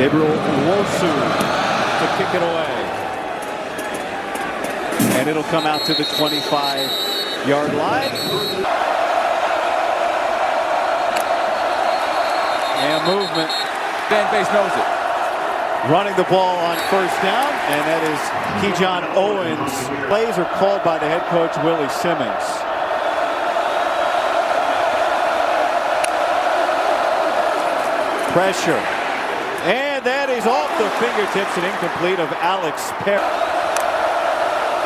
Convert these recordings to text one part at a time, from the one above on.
Gabriel Wosu to kick it away. And it'll come out to the 25-yard line. And movement. Fan base knows it. Running the ball on first down, and that is Keyshawn Owens. Plays are called by the head coach, Willie Simmons. Pressure. And that is off the fingertips and incomplete of Alex Perry.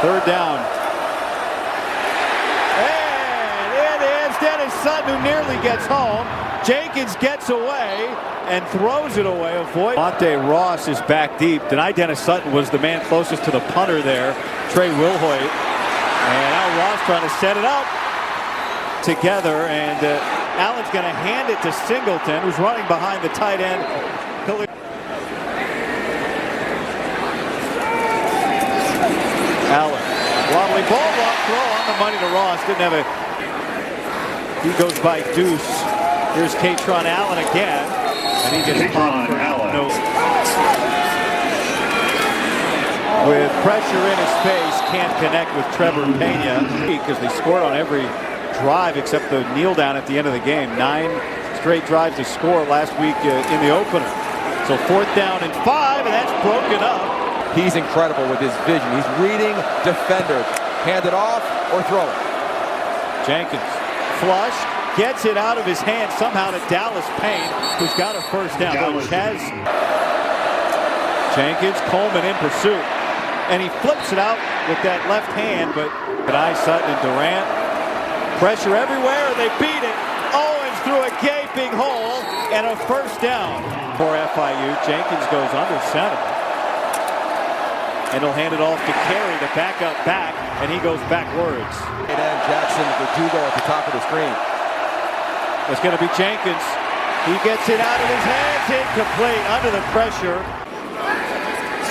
Third down. And it is Dennis Sutton who nearly gets home. Jenkins gets away and throws it away. Monte Ross is back deep. Denied Dennis Sutton was the man closest to the punter there, Trey Wilhoit. And now Ross trying to set it up together. And Allen's going to hand it to Singleton, who's running behind the tight end. Allen, wobbly ball block throw on the money to Ross. Didn't have it. He goes by Deuce. Here's Katron Allen again, and he gets popped for no. With pressure in his face, can't connect with Trevor Pena because they scored on every drive except the kneel down at the end of the game. 9 straight drives to score last week in the opener. So 4th down and 5, and that's broken up. He's incredible with his vision. He's reading defenders. Hand it off or throw it. Jenkins, flush. Gets it out of his hand somehow to Dallas Payne, who's got a first down. Chaz Jenkins, Coleman in pursuit. And he flips it out with that left hand, but Sutton and Durant. Pressure everywhere, they beat it. Owens through a gaping hole, and a first down for FIU. Jenkins goes under center. And he'll hand it off to Carey to back up back, and he goes backwards. And Jackson Verdugo at the top of the screen. It's going to be Jenkins. He gets it out of his hands, incomplete under the pressure.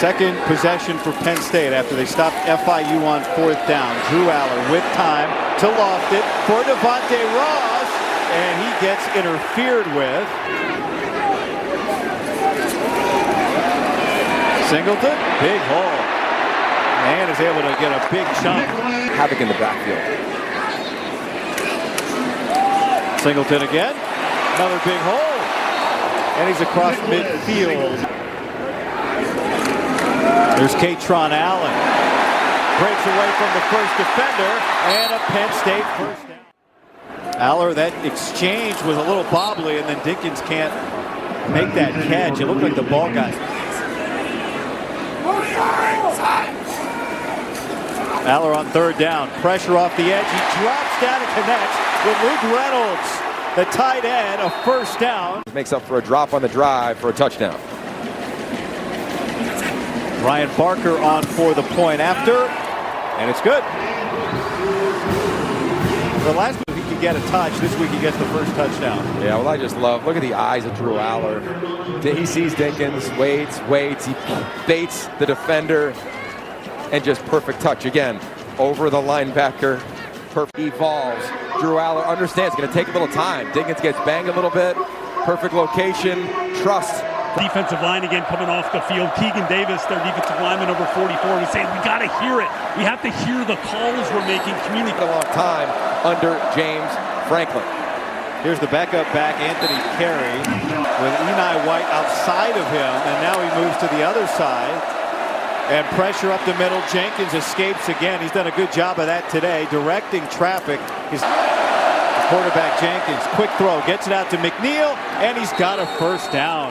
Second possession for Penn State after they stopped FIU on 4th down. Drew Aller with time to loft it for Devontae Ross, and he gets interfered with. Singleton, big hole. And is able to get a big chunk. Havoc in the backfield. Singleton again, another big hole, and he's across midfield. There's Katron Allen, breaks away from the first defender, and a Penn State first down. Aller, that exchange was a little bobbly, and then Dinkins can't make that catch. It looked like the ball got. Aller on 3rd down, pressure off the edge, he drops down and connects with Luke Reynolds, the tight end, a first down. Makes up for a drop on the drive for a touchdown. Ryan Barker on for the point after, and it's good. The last week he could get a touch, this week he gets the first touchdown. Yeah, well I just love, look at the eyes of Drew Aller. He sees Dinkins, waits, he baits the defender, and just perfect touch again over the linebacker. Perfect evolves. Drew Aller understands it's going to take a little time. Dinkins gets banged a little bit. Perfect location. Trust. Defensive line again coming off the field. Keegan Davis, their defensive lineman, number 44, was saying, we got to hear it. We have to hear the calls we're making. Communicate a long time under James Franklin. Here's the backup back, Anthony Carey, with Eni White outside of him, and now he moves to the other side. And pressure up the middle. Jenkins escapes again. He's done a good job of that today, directing traffic. His quarterback Jenkins, quick throw, gets it out to McNeil, and he's got a first down.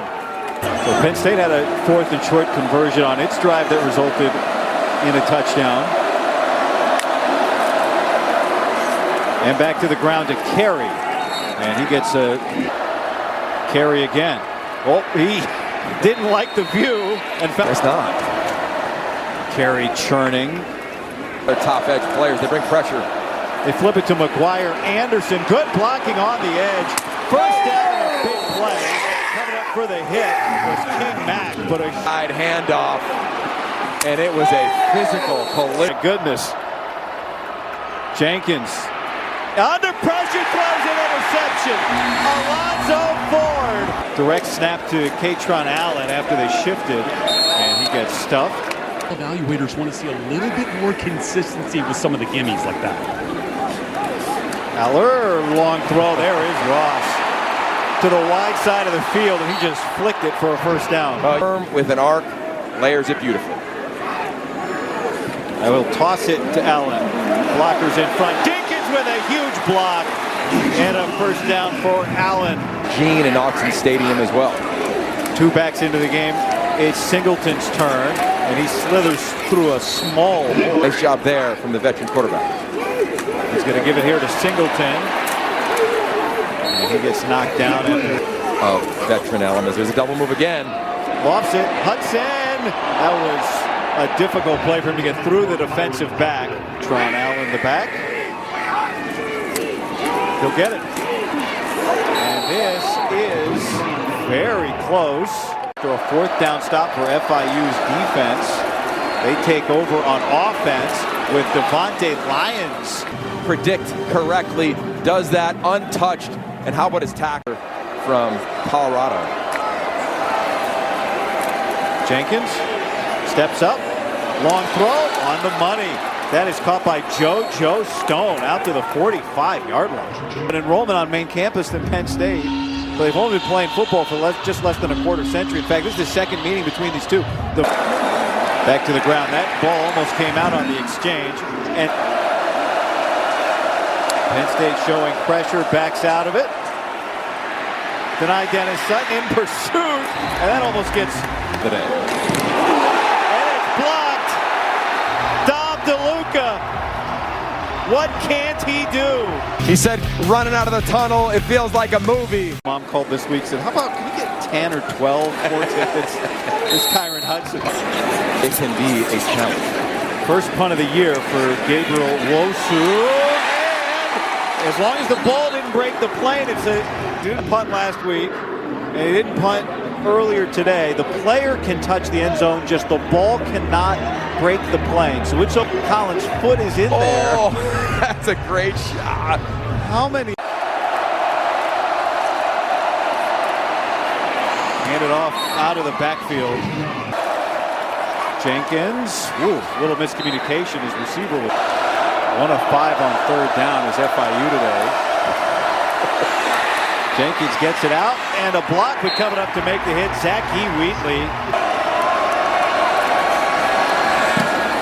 So Penn State had a 4th and short conversion on its drive that resulted in a touchdown. And back to the ground to Carey. And he gets a carry again. Oh, he didn't like the view and found. It's not. Carey churning. They're top edge players. They bring pressure. They flip it to McGuire. Anderson, good blocking on the edge. First down and a big play. Coming up for the hit was King Mack, but a side handoff, and it was a physical collision. Goodness. Jenkins Under pressure, throws an interception. Alonzo Ford. Direct snap to Katron Allen after they shifted, and he gets stuffed. Evaluators want to see a little bit more consistency with some of the gimmies like that. Aller, long throw. There is Ross to the wide side of the field, and he just flicked it for a first down. With an arc, layers it beautifully. I will toss it to Allen. Blockers in front. Dinkins with a huge block. And a first down for Allen. Gene in Autzen Stadium as well. Two backs into the game. It's Singleton's turn, and he slithers through a small hole. Nice job there from the veteran quarterback. He's going to give it here to Singleton. And he gets knocked down after Veteran elements. There's a double move again. Lofts it. Hudson. That was a difficult play for him to get through the defensive back. Tron Allen the back. He'll get it. And this is very close. After a fourth down stop for FIU's defense, they take over on offense with Devontae Lyons. Predict correctly, does that untouched. And how about his tackler from Colorado? Jenkins steps up, long throw on the money. That is caught by Joe Stone out to the 45-yard line. An enrollment on main campus than Penn State. So they've only been playing football for just less than a quarter century. In fact, this is the second meeting between these two. Back to the ground. That ball almost came out on the exchange. And Penn State showing pressure, backs out of it. Denied Dennis Sutton in pursuit, and that almost gets today. And it's blocked. Dom DeLuca. What can't he do? He said, running out of the tunnel, it feels like a movie. Mom called this week, said, how about, can you get 10 or 12 more tickets? This Kyron Hudson. It can be a challenge. First punt of the year for Gabriel Wosu. And as long as the ball didn't break the plane, it's a didn't punt last week, and he didn't punt earlier today. The player can touch the end zone, just the ball cannot break the plane. So it's Collins' foot is in there. Oh, that's a great shot. How many? Handed off out of the backfield. Jenkins, little miscommunication. His receiver was 1 of 5 on third down is FIU today. Jenkins gets it out, and a block but coming up to make the hit, Zachy Wheatley.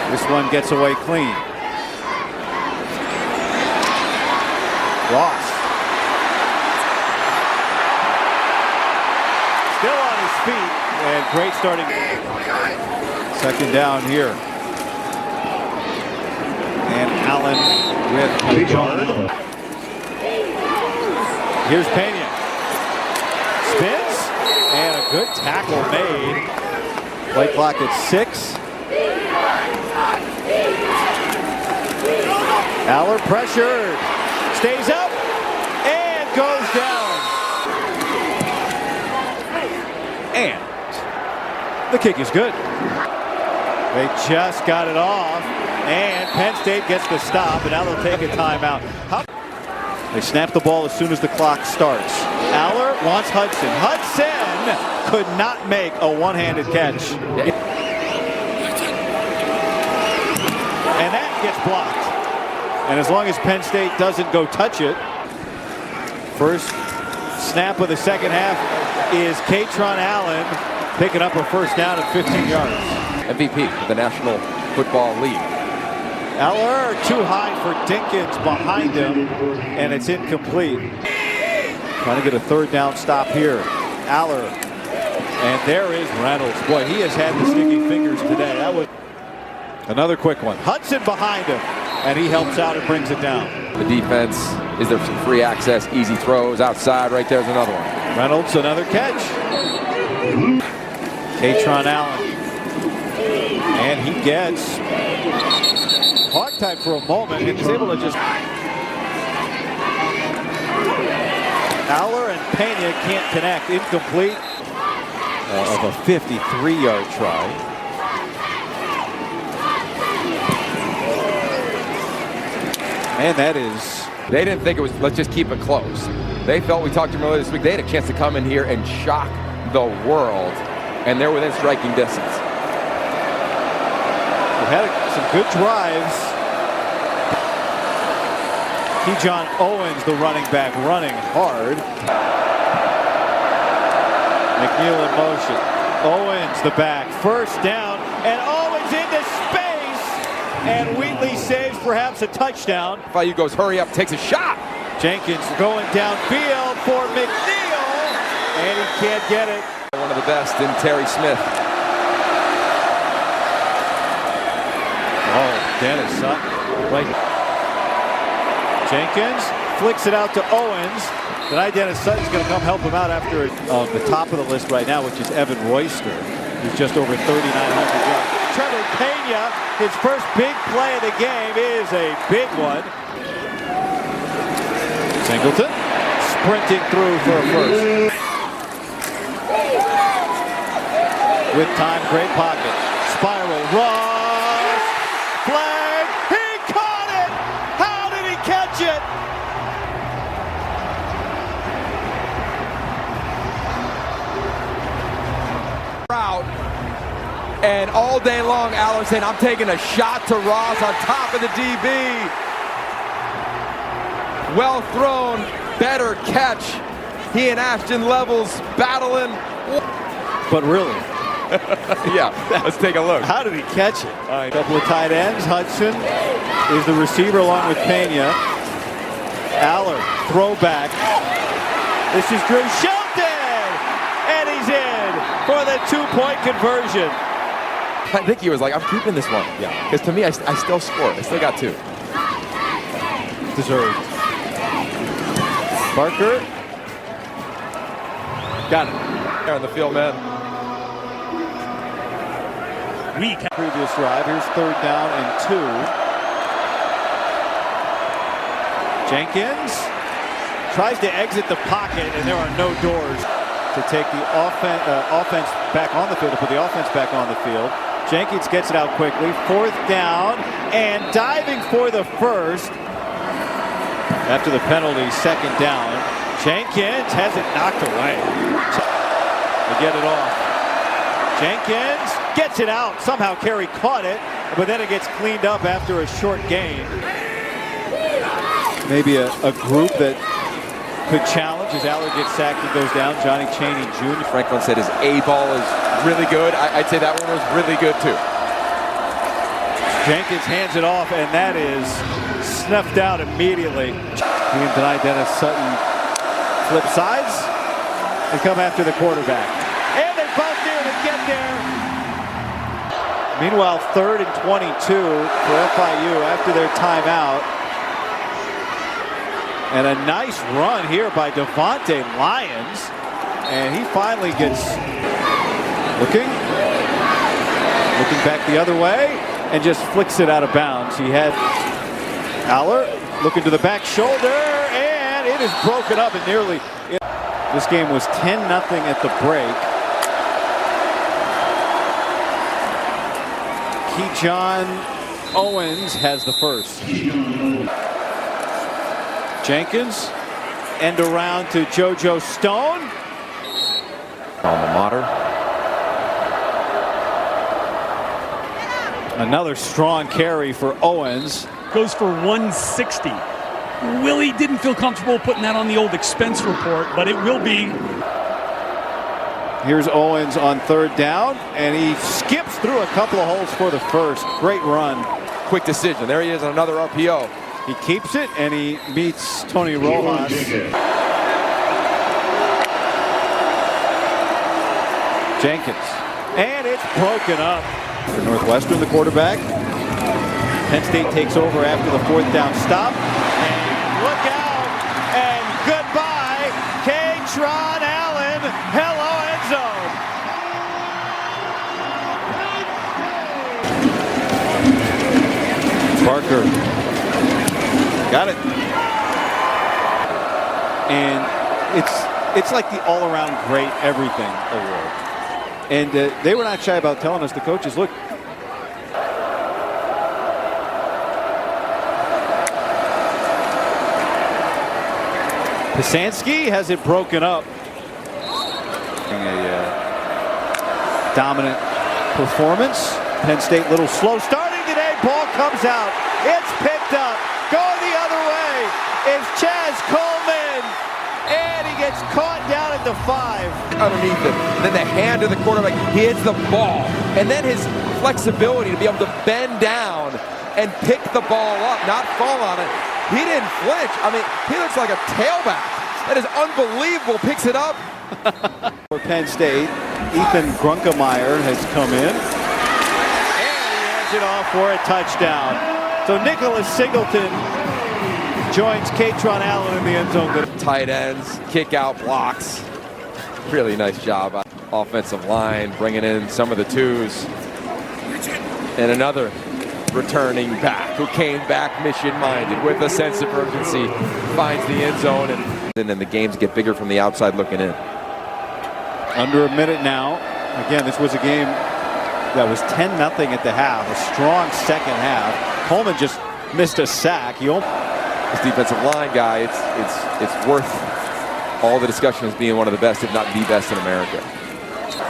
This one gets away clean. Ross. Still on his feet, and great starting. Second down here. And Allen with a yard. Here's Penn. Spins, and a good tackle made. Play clock at 6. Aller pressured, stays up, and goes down. And the kick is good. They just got it off, and Penn State gets the stop, and now they'll take a timeout. They snap the ball as soon as the clock starts. Aller wants Hudson. Hudson could not make a one-handed catch. And that gets blocked. And as long as Penn State doesn't go touch it, first snap of the second half is Katron Allen picking up a first down at 15 yards. MVP of the National Football League. Aller too high for Dinkins behind him, and it's incomplete. Trying to get a third down stop here. Aller, and there is Reynolds. Boy, he has had the sticky fingers today. That was another quick one. Hudson behind him, and he helps out and brings it down. The defense, is there some free access, easy throws outside? Right there's another one. Reynolds, another catch. Katron Allen, and he gets hog time for a moment, and he's able to just. Aller and Pena can't connect. Incomplete of a 53-yard try. And that is They didn't think it was, let's just keep it close. They felt, we talked to them earlier this week, they had a chance to come in here and shock the world, and they're within striking distance. We've had some good drives. John Owens, the running back, running hard. McNeil in motion. Owens, the back, first down, and Owens into space, and Wheatley saves perhaps a touchdown. FIU goes hurry up, takes a shot. Jenkins going downfield for McNeil, and he can't get it. One of the best in Terry Smith. Oh, Dennis Sutton. Right. Jenkins flicks it out to Owens. Tonight, Dennis Sutton's going to come help him out after the top of the list right now, which is Evan Royster, who's just over 3,900 yards. Trevor Pena, his first big play of the game, is a big one. Singleton sprinting through for a first. With time, great pocket. Spiral, rush, flag, he caught it! How did he catch it? Out. And all day long, Allen saying, I'm taking a shot to Ross on top of the DB. Well thrown, better catch. He and Ashton Levels battling. But really, yeah, let's take a look. how did he catch it? A couple of tight ends. Hudson is the receiver along with Pena. Aller, throwback. This is Drew Shelton, and he's in for the two-point conversion. I think he was like, I'm keeping this one. Yeah. Because to me, I still score. I still got two. Deserved. Parker. Got it. There on the field, man. Previous drive. Here's third down and 2. Jenkins tries to exit the pocket, and there are no doors to take the offense back on the field, to put the offense back on the field. Jenkins gets it out quickly. Fourth down, and diving for the first. After the penalty, second down. Jenkins has it knocked away. They get it off. Jenkins gets it out. Somehow Carey caught it, but then it gets cleaned up after a short gain. Maybe a group that could challenge as Aller gets sacked and goes down. Johnny Chaney Jr. Franklin said his A ball is really good. I'd say that one was really good too. Jenkins hands it off, and that is snuffed out immediately. He and tonight Dennis Sutton flip sides and come after the quarterback. And they both nearly get there. Meanwhile, 3rd and 22 for FIU after their timeout. And a nice run here by Devontae Lyons. And he finally gets looking back the other way and just flicks it out of bounds. He had Aller looking to the back shoulder, and it is broken up and nearly. This game was 10-0 at the break. John Owens has the first. Jenkins, end around to JoJo Stone. Alma mater. Another strong carry for Owens. Goes for 160. Willie didn't feel comfortable putting that on the old expense report, but it will be. Here's Owens on third down, and he skips through a couple of holes for the first. Great run. Quick decision. There he is on another RPO. He keeps it, and he meets Tony Rojas. Jenkins. And it's broken up. For Northwestern, the quarterback. Penn State takes over after the fourth down stop. And look out. And goodbye, K-Tron Allen. Hello, end zone. Parker. Got it. And it's like the all-around great everything award. And they were not shy about telling us, the coaches, look, Pisanski has it broken up. A dominant performance. Penn State little slow starting today. Ball comes out. It's picked up. Going the other way is Chaz Coleman. And he gets caught down at the 5. Underneath it. Then the hand of the quarterback hits the ball. And then his flexibility to be able to bend down and pick the ball up, not fall on it. He didn't flinch. I mean, he looks like a tailback. That is unbelievable. Picks it up. For Penn State, Ethan Grunkemeyer has come in. And he hands it off for a touchdown. So Nicholas Singleton joins Katron Allen in the end zone. Tight ends, kick out blocks. Really nice job on offensive line, bringing in some of the twos. And another returning back who came back mission-minded with a sense of urgency, finds the end zone, and then the games get bigger from the outside looking in. Under a minute now. Again, this was a game that was 10-0 at the half. A strong second half. Coleman just missed a sack. This defensive line guy, it's worth all the discussion as being one of the best, if not the best in America.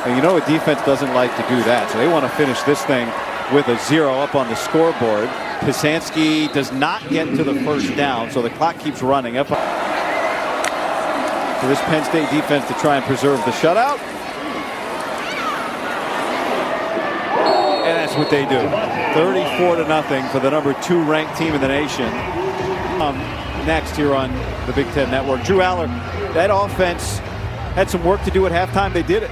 And you know a defense doesn't like to do that, so they want to finish this thing with a 0 up on the scoreboard. Pisanski does not get to the first down, so the clock keeps running up. For this Penn State defense to try and preserve the shutout. And that's what they do. 34-0 for the number 2 ranked team in the nation. Next here on the Big Ten Network. Drew Aller, that offense had some work to do at halftime. They did it.